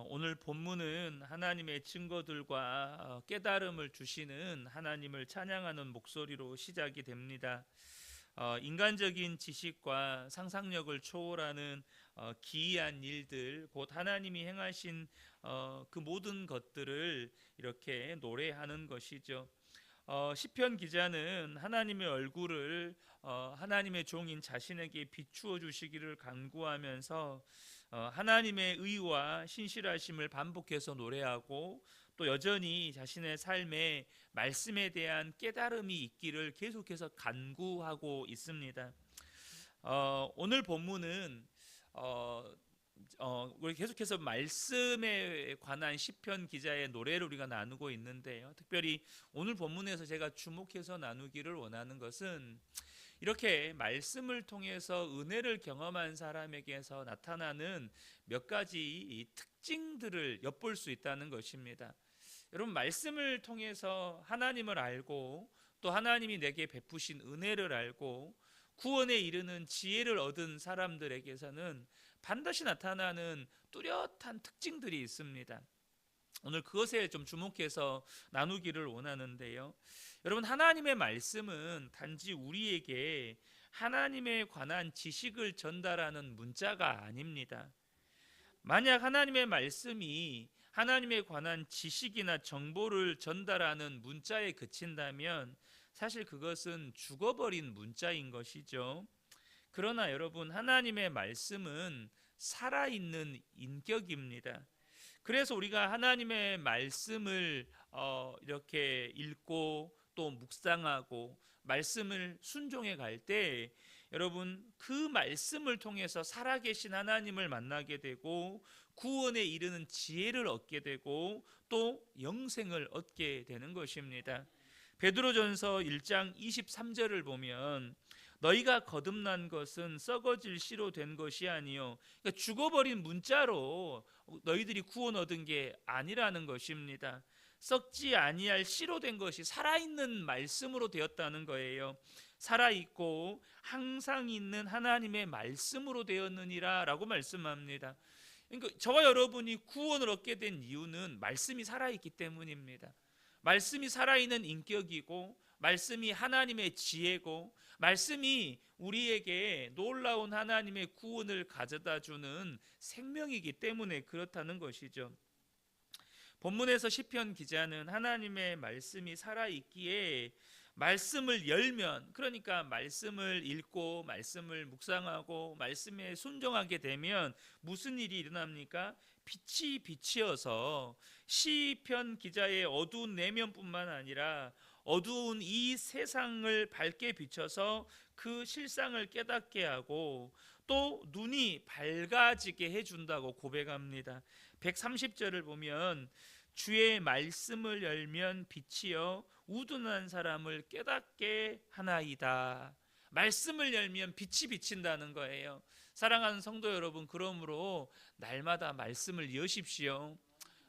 오늘 본문은 하나님의 증거들과 깨달음을 주시는 하나님을 찬양하는 목소리로 시작이 됩니다. 인간적인 지식과 상상력을 초월하는 기이한 일들, 곧 하나님이 행하신 그 모든 것들을 이렇게 노래하는 것이죠. 시편 기자는 하나님의 얼굴을 하나님의 종인 자신에게 비추어 주시기를 간구하면서 하나님의 의와 신실하심을 반복해서 노래하고, 또 여전히 자신의 삶에 말씀에 대한 깨달음이 있기를 계속해서 간구하고 있습니다. 오늘 본문은 우리 계속해서 말씀에 관한 시편 기자의 노래를 우리가 나누고 있는데요. 특별히 오늘 본문에서 제가 주목해서 나누기를 원하는 것은 이렇게 말씀을 통해서 은혜를 경험한 사람에게서 나타나는 몇 가지 이 특징들을 엿볼 수 있다는 것입니다. 여러분, 말씀을 통해서 하나님을 알고, 또 하나님이 내게 베푸신 은혜를 알고 구원에 이르는 지혜를 얻은 사람들에게서는 반드시 나타나는 뚜렷한 특징들이 있습니다. 오늘 그것에 좀 주목해서 나누기를 원하는데요. 여러분, 하나님의 말씀은 단지 우리에게 하나님에 관한 지식을 전달하는 문자가 아닙니다. 만약 하나님의 말씀이 하나님에 관한 지식이나 정보를 전달하는 문자에 그친다면 사실 그것은 죽어버린 문자인 것이죠. 그러나 여러분, 하나님의 말씀은 살아있는 인격입니다. 그래서 우리가 하나님의 말씀을 이렇게 읽고 또 묵상하고 말씀을 순종해 갈 때, 여러분, 그 말씀을 통해서 살아계신 하나님을 만나게 되고 구원에 이르는 지혜를 얻게 되고 또 영생을 얻게 되는 것입니다. 베드로전서 1장 23절을 보면 너희가 거듭난 것은 썩어질 씨로 된 것이 아니요, 그러니까 죽어버린 문자로 너희들이 구원 얻은 게 아니라는 것입니다. 썩지 아니할 씨로 된 것이 살아있는 말씀으로 되었다는 거예요. 살아있고 항상 있는 하나님의 말씀으로 되었느니라 라고 말씀합니다. 그러니까 저와 여러분이 구원을 얻게 된 이유는 말씀이 살아있기 때문입니다. 말씀이 살아있는 인격이고, 말씀이 하나님의 지혜고, 말씀이 우리에게 놀라운 하나님의 구원을 가져다 주는 생명이기 때문에 그렇다는 것이죠. 본문에서 시편 기자는 하나님의 말씀이 살아있기에 말씀을 열면, 그러니까 말씀을 읽고 말씀을 묵상하고 말씀에 순종하게 되면 무슨 일이 일어납니까? 빛이 비치어서 시편 기자의 어두운 내면뿐만 아니라 어두운 이 세상을 밝게 비춰서 그 실상을 깨닫게 하고 또 눈이 밝아지게 해준다고 고백합니다. 130절을 보면 주의 말씀을 열면 빛이여 우둔한 사람을 깨닫게 하나이다. 말씀을 열면 빛이 비친다는 거예요. 사랑하는 성도 여러분, 그러므로 날마다 말씀을 여십시오.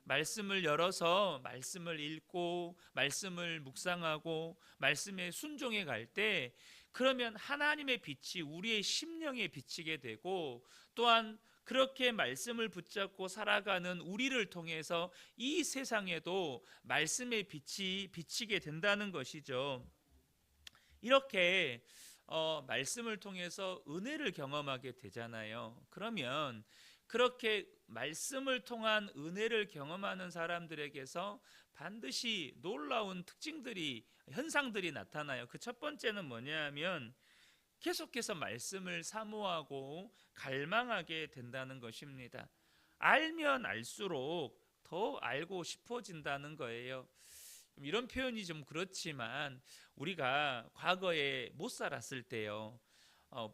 말씀을 열어서 말씀을 읽고 말씀을 묵상하고 말씀에 순종해 갈 때, 그러면 하나님의 빛이 우리의 심령에 비치게 되고, 또한 그렇게 말씀을 붙잡고 살아가는 우리를 통해서 이 세상에도 말씀의 빛이 비치게 된다는 것이죠. 이렇게 말씀을 통해서 은혜를 경험하게 되잖아요. 그러면 그렇게 말씀을 통한 은혜를 경험하는 사람들에게서 반드시 놀라운 특징들이, 현상들이 나타나요. 그 첫 번째는 뭐냐면 계속해서 말씀을 사모하고 갈망하게 된다는 것입니다. 알면 알수록 더 알고 싶어진다는 거예요. 이런 표현이 좀 그렇지만 우리가 과거에 못 살았을 때요,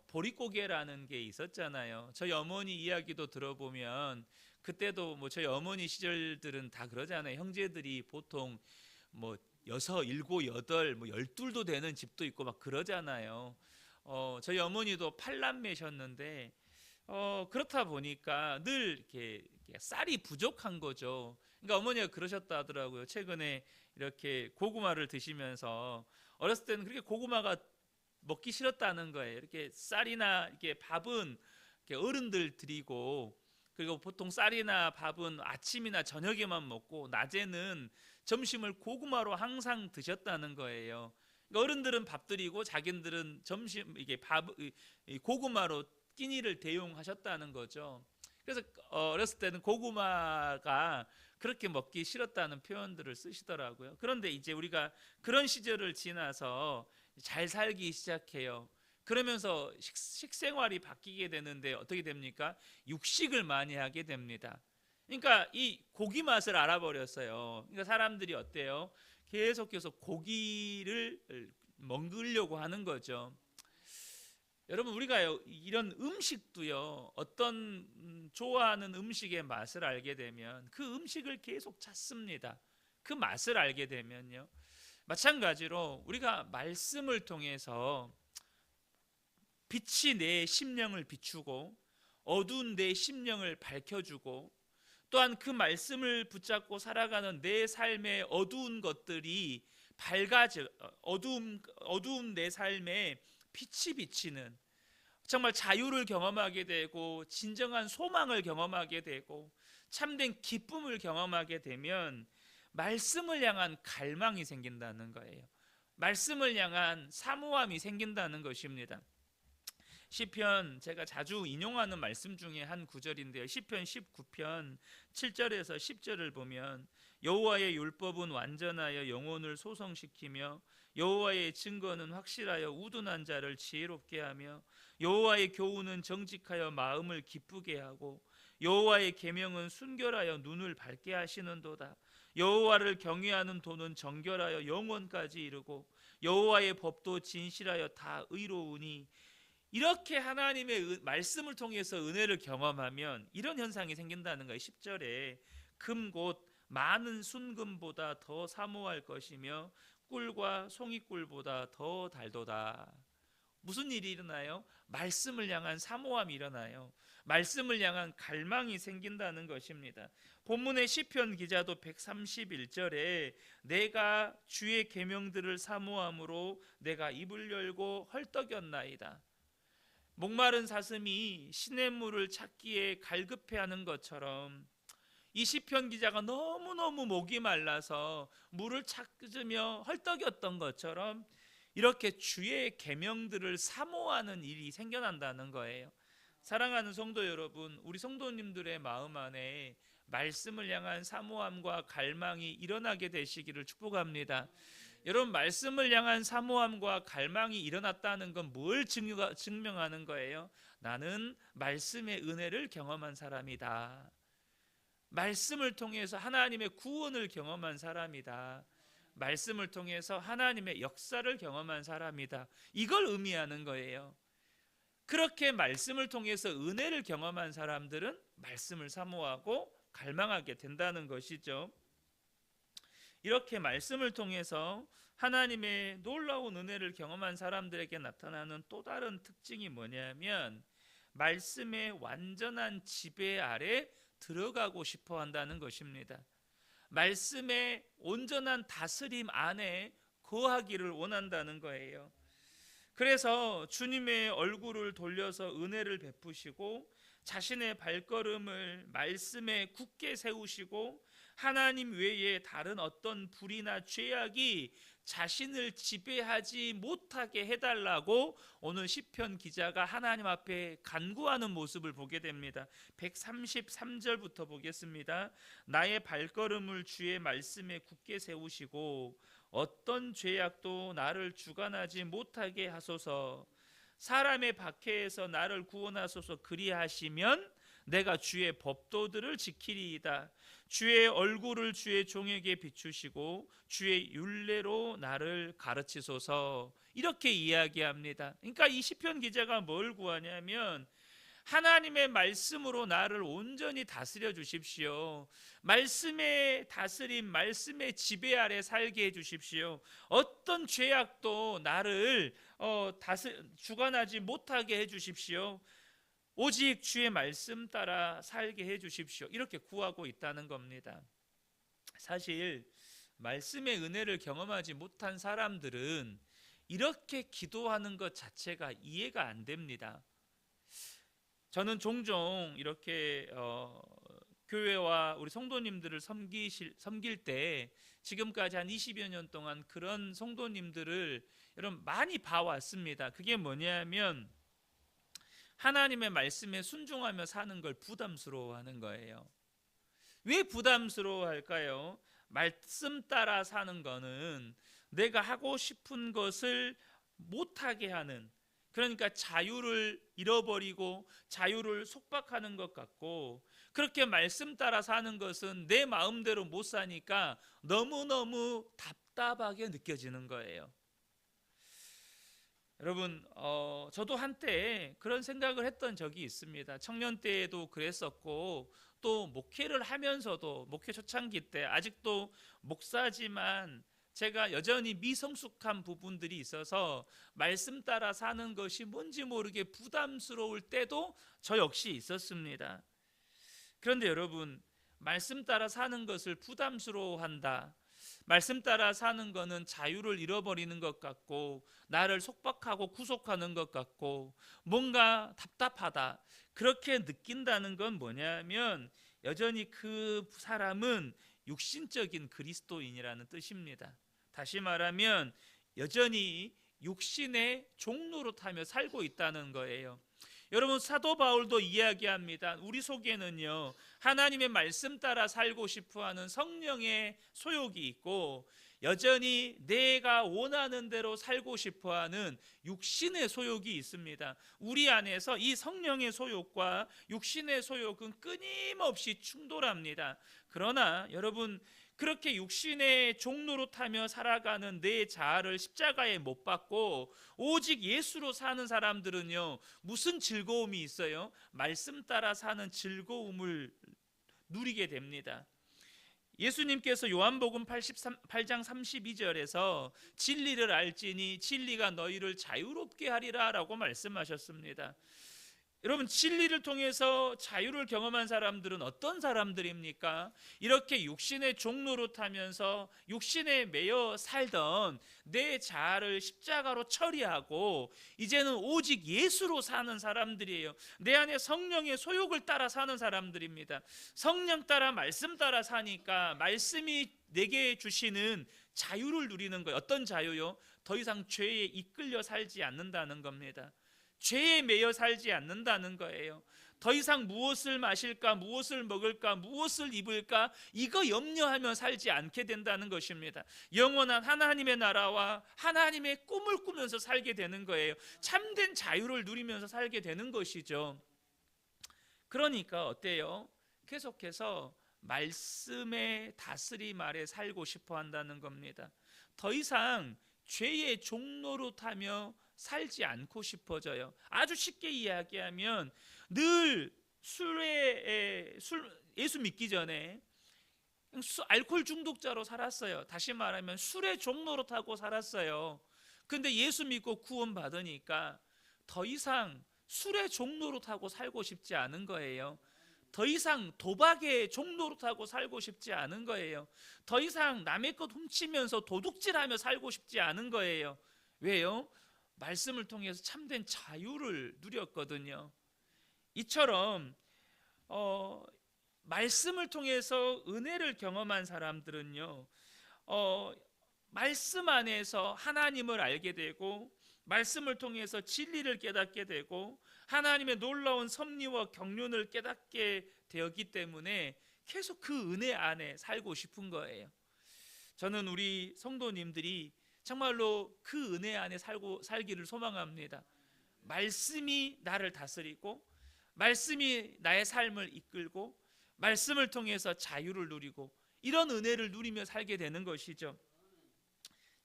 보릿고개라는 게 있었잖아요. 저희 어머니 이야기도 들어보면 그때도 뭐 저희 어머니 시절들은 다 그러잖아요. 형제들이 보통 뭐 여섯, 일곱, 여덟, 뭐 열둘도 되는 집도 있고 막 그러잖아요. 저희 어머니도 8남매셨는데 그렇다 보니까 늘 이렇게 쌀이 부족한 거죠. 그러니까 어머니가 그러셨다 하더라고요. 최근에 이렇게 고구마를 드시면서 어렸을 때는 그렇게 고구마가 먹기 싫었다는 거예요. 이렇게 쌀이나 이렇게 밥은 이렇게 어른들 드리고 그리고 보통 쌀이나 밥은 아침이나 저녁에만 먹고 낮에는 점심을 고구마로 항상 드셨다는 거예요. 그러니까 어른들은 밥 드리고 자기들은 점심 이게 고구마로 끼니를 대용하셨다는 거죠. 그래서 어렸을 때는 고구마가 그렇게 먹기 싫었다는 표현들을 쓰시더라고요. 그런데 이제 우리가 그런 시절을 지나서 잘 살기 시작해요. 그러면서 식생활이 바뀌게 되는데 어떻게 됩니까? 육식을 많이 하게 됩니다. 그러니까 이 고기 맛을 알아버렸어요. 그러니까 사람들이 어때요? 계속해서 고기를 먹으려고 하는 거죠. 여러분, 우리가요 이런 음식도요 어떤 좋아하는 음식의 맛을 알게 되면 그 음식을 계속 찾습니다. 그 맛을 알게 되면요, 마찬가지로 우리가 말씀을 통해서 빛이 내 심령을 비추고 어두운 내 심령을 밝혀주고, 또한 그 말씀을 붙잡고 살아가는 내 삶의 어두운 것들이 밝아져 어두운 내 삶에 빛이 비치는, 정말 자유를 경험하게 되고 진정한 소망을 경험하게 되고 참된 기쁨을 경험하게 되면 말씀을 향한 갈망이 생긴다는 거예요. 말씀을 향한 사모함이 생긴다는 것입니다. 시편, 제가 자주 인용하는 말씀 중에 한 구절인데요, 시편 19편 7절에서 10절을 보면 여호와의 율법은 완전하여 영혼을 소성시키며 여호와의 증거는 확실하여 우둔한 자를 지혜롭게 하며 여호와의 교훈은 정직하여 마음을 기쁘게 하고 여호와의 계명은 순결하여 눈을 밝게 하시는도다. 여호와를 경외하는 도는 정결하여 영원까지 이르고 여호와의 법도 진실하여 다 의로우니. 이렇게 하나님의 말씀을 통해서 은혜를 경험하면 이런 현상이 생긴다는 거예요. 10절에 금 곧 많은 순금보다 더 사모할 것이며 꿀과 송이꿀보다 더 달도다. 무슨 일이 일어나요? 말씀을 향한 사모함이 일어나요. 말씀을 향한 갈망이 생긴다는 것입니다. 본문의 시편 기자도 131절에 내가 주의 계명들을 사모함으로 내가 입을 열고 헐떡였나이다. 목마른 사슴이 시냇물을 찾기에 갈급해하는 것처럼 이 시편 기자가 너무너무 목이 말라서 물을 찾으며 헐떡였던 것처럼 이렇게 주의 계명들을 사모하는 일이 생겨난다는 거예요. 사랑하는 성도 여러분, 우리 성도님들의 마음 안에 말씀을 향한 사모함과 갈망이 일어나게 되시기를 축복합니다. 여러분, 말씀을 향한 사모함과 갈망이 일어났다는 건 뭘 증명하는 거예요? 나는 말씀의 은혜를 경험한 사람이다. 말씀을 통해서 하나님의 구원을 경험한 사람이다. 말씀을 통해서 하나님의 역사를 경험한 사람이다. 이걸 의미하는 거예요. 그렇게 말씀을 통해서 은혜를 경험한 사람들은 말씀을 사모하고 갈망하게 된다는 것이죠. 이렇게 말씀을 통해서 하나님의 놀라운 은혜를 경험한 사람들에게 나타나는 또 다른 특징이 뭐냐면 말씀의 완전한 지배 아래 들어가고 싶어 한다는 것입니다. 말씀의 온전한 다스림 안에 거하기를 원한다는 거예요. 그래서 주님의 얼굴을 돌려서 은혜를 베푸시고 자신의 발걸음을 말씀에 굳게 세우시고 하나님 외에 다른 어떤 불의나 죄악이 자신을 지배하지 못하게 해달라고 오늘 시편 기자가 하나님 앞에 간구하는 모습을 보게 됩니다. 133절부터 보겠습니다. 나의 발걸음을 주의 말씀에 굳게 세우시고 어떤 죄악도 나를 주관하지 못하게 하소서. 사람의 박해에서 나를 구원하소서. 그리하시면 내가 주의 법도들을 지키리이다. 주의 얼굴을 주의 종에게 비추시고 주의 율례로 나를 가르치소서. 이렇게 이야기합니다. 그러니까 이 시편 기자가 뭘 구하냐면 하나님의 말씀으로 나를 온전히 다스려 주십시오. 말씀의 다스림, 말씀의 지배 아래 살게 해 주십시오. 어떤 죄악도 나를 주관하지 못하게 해 주십시오. 오직 주의 말씀 따라 살게 해 주십시오. 이렇게 구하고 있다는 겁니다. 사실 말씀의 은혜를 경험하지 못한 사람들은 이렇게 기도하는 것 자체가 이해가 안 됩니다. 저는 종종 이렇게 교회와 우리 성도님들을 섬길 때 지금까지 한 20여 년 동안 그런 성도님들을 여러분 많이 봐왔습니다. 그게 뭐냐면 하나님의 말씀에 순종하며 사는 걸 부담스러워하는 거예요. 왜 부담스러워할까요? 말씀 따라 사는 거는 내가 하고 싶은 것을 못하게 하는, 그러니까 자유를 잃어버리고 자유를 속박하는 것 같고, 그렇게 말씀 따라 사는 것은 내 마음대로 못 사니까 너무너무 답답하게 느껴지는 거예요. 여러분, 저도 한때 그런 생각을 했던 적이 있습니다. 청년 때에도 그랬었고, 또 목회를 하면서도, 목회 초창기 때, 아직도 목사지만 제가 여전히 미성숙한 부분들이 있어서 말씀 따라 사는 것이 뭔지 모르게 부담스러울 때도 저 역시 있었습니다. 그런데 여러분, 말씀 따라 사는 것을 부담스러워한다, 말씀 따라 사는 것은 자유를 잃어버리는 것 같고 나를 속박하고 구속하는 것 같고 뭔가 답답하다, 그렇게 느낀다는 건 뭐냐면 여전히 그 사람은 육신적인 그리스도인이라는 뜻입니다. 다시 말하면 여전히 육신의 종로로 타며 살고 있다는 거예요. 여러분, 사도 바울도 이야기합니다. 우리 속에는요, 하나님의 말씀 따라 살고 싶어하는 성령의 소욕이 있고 여전히 내가 원하는 대로 살고 싶어하는 육신의 소욕이 있습니다. 우리 안에서 이 성령의 소욕과 육신의 소욕은 끊임없이 충돌합니다. 그러나 여러분, 그렇게 육신의 종로로 타며 살아가는 내 자아를 십자가에 못 박고 오직 예수로 사는 사람들은요, 무슨 즐거움이 있어요? 말씀 따라 사는 즐거움을 누리게 됩니다. 예수님께서 요한복음 8장 32절에서 진리를 알지니 진리가 너희를 자유롭게 하리라 라고 말씀하셨습니다. 여러분, 진리를 통해서 자유를 경험한 사람들은 어떤 사람들입니까? 이렇게 육신의 종로로 타면서 육신에 매여 살던 내 자아를 십자가로 처리하고 이제는 오직 예수로 사는 사람들이에요. 내 안에 성령의 소욕을 따라 사는 사람들입니다. 성령 따라 말씀 따라 사니까 말씀이 내게 주시는 자유를 누리는 거예요. 어떤 자유요? 더 이상 죄에 이끌려 살지 않는다는 겁니다. 죄에 매여 살지 않는다는 거예요. 더 이상 무엇을 마실까, 무엇을 먹을까, 무엇을 입을까 이거 염려하며 살지 않게 된다는 것입니다. 영원한 하나님의 나라와 하나님의 꿈을 꾸면서 살게 되는 거예요. 참된 자유를 누리면서 살게 되는 것이죠. 그러니까 어때요? 계속해서 말씀의 다스림 아래 살고 싶어 한다는 겁니다. 더 이상 죄의 종로로 타며 살지 않고 싶어져요. 아주 쉽게 이야기하면 늘 예수 믿기 전에 알코올 중독자로 살았어요. 다시 말하면 술의 종로로 타고 살았어요. 근데 예수 믿고 구원 받으니까 더 이상 술의 종로로 타고 살고 싶지 않은 거예요. 더 이상 도박의 종로로 타고 살고 싶지 않은 거예요. 더 이상 남의 것 훔치면서 도둑질하며 살고 싶지 않은 거예요. 왜요? 말씀을 통해서 참된 자유를 누렸거든요. 이처럼 말씀을 통해서 은혜를 경험한 사람들은요, 말씀 안에서 하나님을 알게 되고 말씀을 통해서 진리를 깨닫게 되고 하나님의 놀라운 섭리와 경륜을 깨닫게 되었기 때문에 계속 그 은혜 안에 살고 싶은 거예요. 저는 우리 성도님들이 정말로 그 은혜 안에 살기를 소망합니다. 말씀이 나를 다스리고 말씀이 나의 삶을 이끌고 말씀을 통해서 자유를 누리고 이런 은혜를 누리며 살게 되는 것이죠.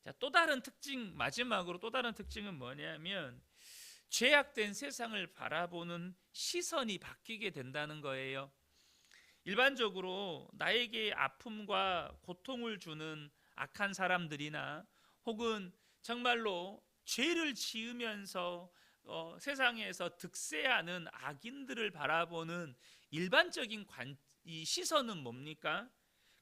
자, 또 다른 특징, 마지막으로 또 다른 특징은 뭐냐면 죄악된 세상을 바라보는 시선이 바뀌게 된다는 거예요. 일반적으로 나에게 아픔과 고통을 주는 악한 사람들이나 혹은 정말로 죄를 지으면서 세상에서 득세하는 악인들을 바라보는 일반적인 이 시선은 뭡니까?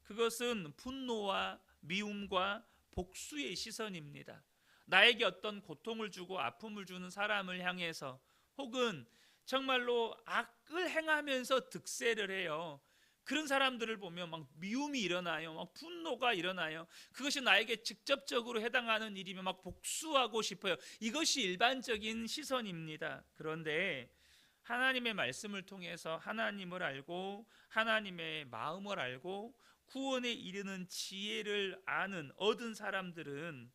그것은 분노와 미움과 복수의 시선입니다. 나에게 어떤 고통을 주고 아픔을 주는 사람을 향해서 혹은 정말로 악을 행하면서 득세를 해요. 그런 사람들을 보면 막 미움이 일어나요. 막 분노가 일어나요. 그것이 나에게 직접적으로 해당하는 일이면 막 복수하고 싶어요. 이것이 일반적인 시선입니다. 그런데 하나님의 말씀을 통해서 하나님을 알고 하나님의 마음을 알고 구원에 이르는 지혜를 얻은 사람들은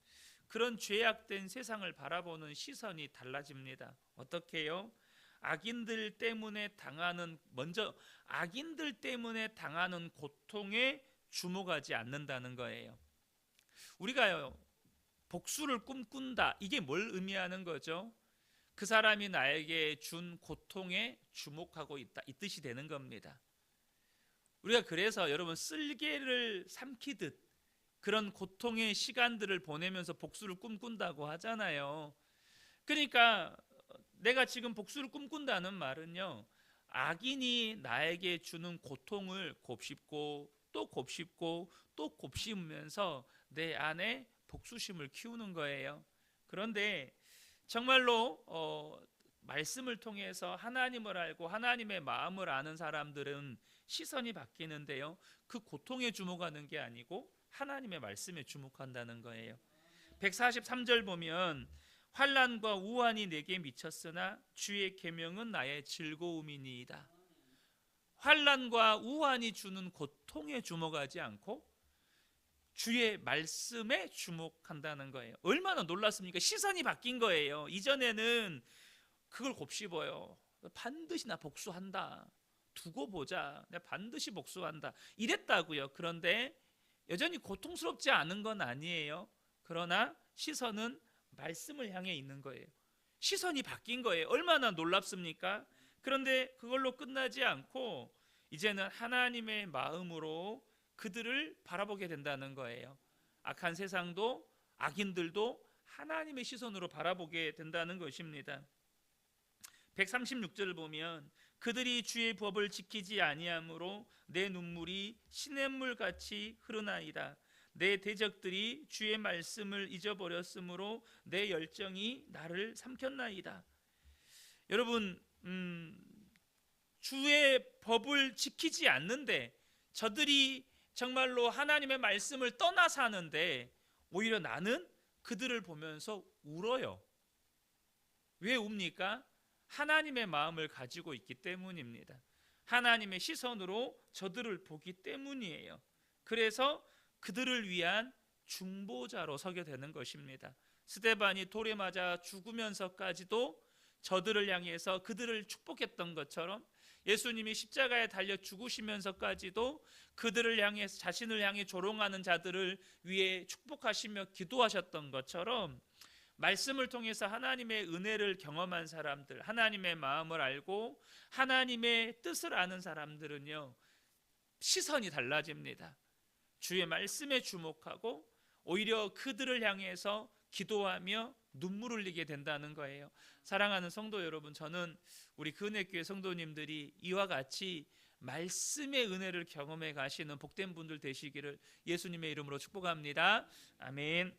그런 죄악된 세상을 바라보는 시선이 달라집니다. 어떻게요? 악인들 때문에 당하는 고통에 주목하지 않는다는 거예요. 우리가요, 복수를 꿈꾼다. 이게 뭘 의미하는 거죠? 그 사람이 나에게 준 고통에 주목하고 있다. 이 뜻이 되는 겁니다. 우리가 그래서 여러분 쓸개를 삼키듯 그런 고통의 시간들을 보내면서 복수를 꿈꾼다고 하잖아요. 그러니까 내가 지금 복수를 꿈꾼다는 말은요, 악인이 나에게 주는 고통을 곱씹고 또 곱씹고 또 곱씹으면서 내 안에 복수심을 키우는 거예요. 그런데 정말로 말씀을 통해서 하나님을 알고 하나님의 마음을 아는 사람들은 시선이 바뀌는데요, 그 고통에 주목하는 게 아니고 하나님의 말씀에 주목한다는 거예요. 143절 보면 환난과 우환이 내게 미쳤으나 주의 계명은 나의 즐거움이니이다. 환난과 우환이 주는 고통에 주목하지 않고 주의 말씀에 주목한다는 거예요. 얼마나 놀랐습니까? 시선이 바뀐 거예요. 이전에는 그걸 곱씹어요. 반드시 나 복수한다. 두고 보자. 내가 반드시 복수한다. 이랬다고요. 그런데 여전히 고통스럽지 않은 건 아니에요. 그러나 시선은 말씀을 향해 있는 거예요. 시선이 바뀐 거예요. 얼마나 놀랍습니까? 그런데 그걸로 끝나지 않고 이제는 하나님의 마음으로 그들을 바라보게 된다는 거예요. 악한 세상도 악인들도 하나님의 시선으로 바라보게 된다는 것입니다. 136절을 보면 그들이 주의 법을 지키지 아니하므로 내 눈물이 시냇물 같이 흐르나이다. 내 대적들이 주의 말씀을 잊어버렸으므로 내 열정이 나를 삼켰나이다. 여러분, 주의 법을 지키지 않는데 저들이 정말로 하나님의 말씀을 떠나 사는데 오히려 나는 그들을 보면서 울어요. 왜 웁니까? 하나님의 마음을 가지고 있기 때문입니다. 하나님의 시선으로 저들을 보기 때문이에요. 그래서 그들을 위한 중보자로 서게 되는 것입니다. 스데반이 돌에 맞아 죽으면서까지도 저들을 향해서 그들을 축복했던 것처럼 예수님이 십자가에 달려 죽으시면서까지도 그들을 향해서 자신을 향해 조롱하는 자들을 위해 축복하시며 기도하셨던 것처럼 말씀을 통해서 하나님의 은혜를 경험한 사람들, 하나님의 마음을 알고 하나님의 뜻을 아는 사람들은요, 시선이 달라집니다. 주의 말씀에 주목하고 오히려 그들을 향해서 기도하며 눈물 흘리게 된다는 거예요. 사랑하는 성도 여러분, 저는 우리 근혜교회 성도님들이 이와 같이 말씀의 은혜를 경험해 가시는 복된 분들 되시기를 예수님의 이름으로 축복합니다. 아멘.